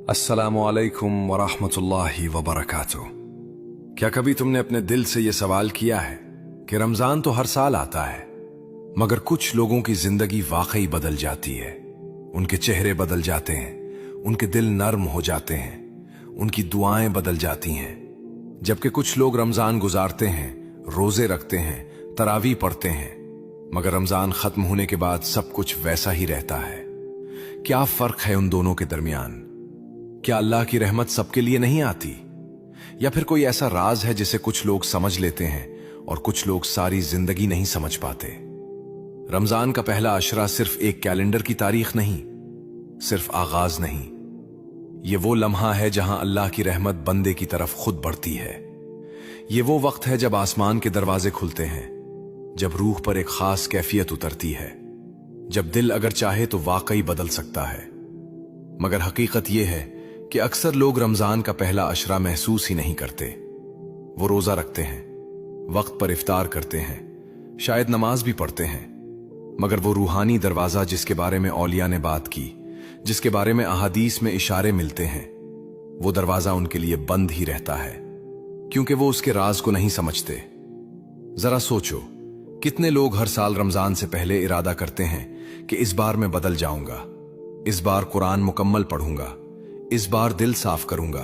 अस्सलामु अलैकुम वरहमतुल्लाहि वबरकातुह। क्या कभी तुमने अपने दिल से यह सवाल किया है कि रमजान तो हर साल आता है, मगर कुछ लोगों की जिंदगी वाकई बदल जाती है। उनके चेहरे बदल जाते हैं, उनके दिल नर्म हो जाते हैं, उनकी दुआएं बदल जाती हैं। जबकि कुछ लोग रमजान गुजारते हैं, रोजे रखते हैं, तरावी पढ़ते हैं, मगर रमजान खत्म होने के बाद सब कुछ वैसा ही रहता है। क्या फर्क है उन दोनों के दरमियान? क्या अल्लाह की रहमत सबके लिए नहीं आती, या फिर कोई ऐसा राज है जिसे कुछ लोग समझ लेते हैं और कुछ लोग सारी जिंदगी नहीं समझ पाते? रमजान का पहला अशरा सिर्फ एक कैलेंडर की तारीख नहीं, सिर्फ आगाज नहीं, ये वो लम्हा है जहां अल्लाह की रहमत बंदे की तरफ खुद बढ़ती है। ये वो वक्त है जब आसमान के दरवाजे खुलते हैं, जब रूह पर एक खास कैफियत उतरती है, जब दिल अगर चाहे तो वाकई बदल सकता है। मगर हकीकत यह है कि अक्सर लोग रमजान का पहला अशरा महसूस ही नहीं करते। वो रोजा रखते हैं, वक्त पर इफ्तार करते हैं, शायद नमाज भी पढ़ते हैं, मगर वो रूहानी दरवाजा जिसके बारे में औलिया ने बात की, जिसके बारे में अहादीस में इशारे मिलते हैं, वो दरवाजा उनके लिए बंद ही रहता है, क्योंकि वो उसके राज को नहीं समझते। जरा सोचो, कितने लोग हर साल रमजान से पहले इरादा करते हैं कि इस बार मैं बदल जाऊंगा, इस बार कुरान मुकम्मल पढ़ूंगा, इस बार दिल साफ करूंगा,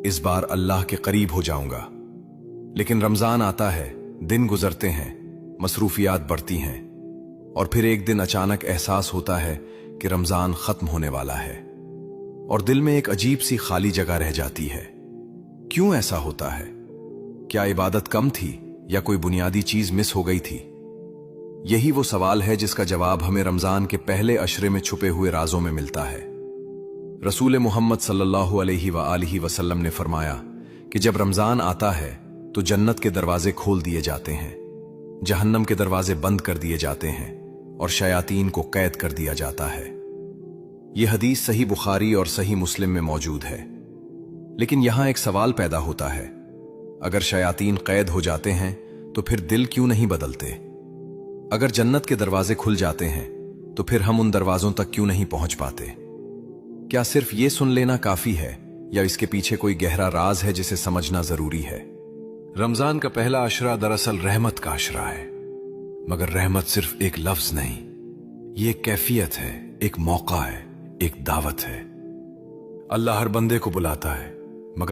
इस बार अल्लाह के करीब हो जाऊंगा। लेकिन रमजान आता है, दिन गुजरते हैं, मसरूफियात बढ़ती हैं, और फिर एक दिन अचानक एहसास होता है कि रमजान खत्म होने वाला है, और दिल में एक अजीब सी खाली जगह रह जाती है। क्यों ऐसा होता है? क्या इबादत कम थी या कोई बुनियादी चीज मिस हो गई थी? यही वो सवाल है जिसका जवाब हमें रमजान के पहले अशरे में छुपे हुए राजों में मिलता है। रसूल मोहम्मद सल्लल्लाहु अलैहि वसल्लम ने फरमाया कि जब रमजान आता है तो जन्नत के दरवाजे खोल दिए जाते हैं, जहन्नम के दरवाजे बंद कर दिए जाते हैं, और शयातीन को कैद कर दिया जाता है। यह हदीस सही बुखारी और सही मुस्लिम में मौजूद है। लेकिन यहां एक सवाल पैदा होता है, अगर शयातीन कैद हो जाते हैं तो फिर दिल क्यों नहीं बदलते? अगर जन्नत के दरवाजे खुल जाते हैं तो फिर हम उन दरवाजों तक क्यों नहीं पहुंच पाते? क्या सिर्फ ये सुन लेना काफी है, या इसके पीछे कोई गहरा राज है जिसे समझना जरूरी है? रमजान का पहला अशरा दरअसल रहमत का अशरा है, मगर रहमत सिर्फ एक लफ्ज नहीं, ये एक कैफियत है, एक मौका है, एक दावत है। अल्लाह हर बंदे को बुलाता है,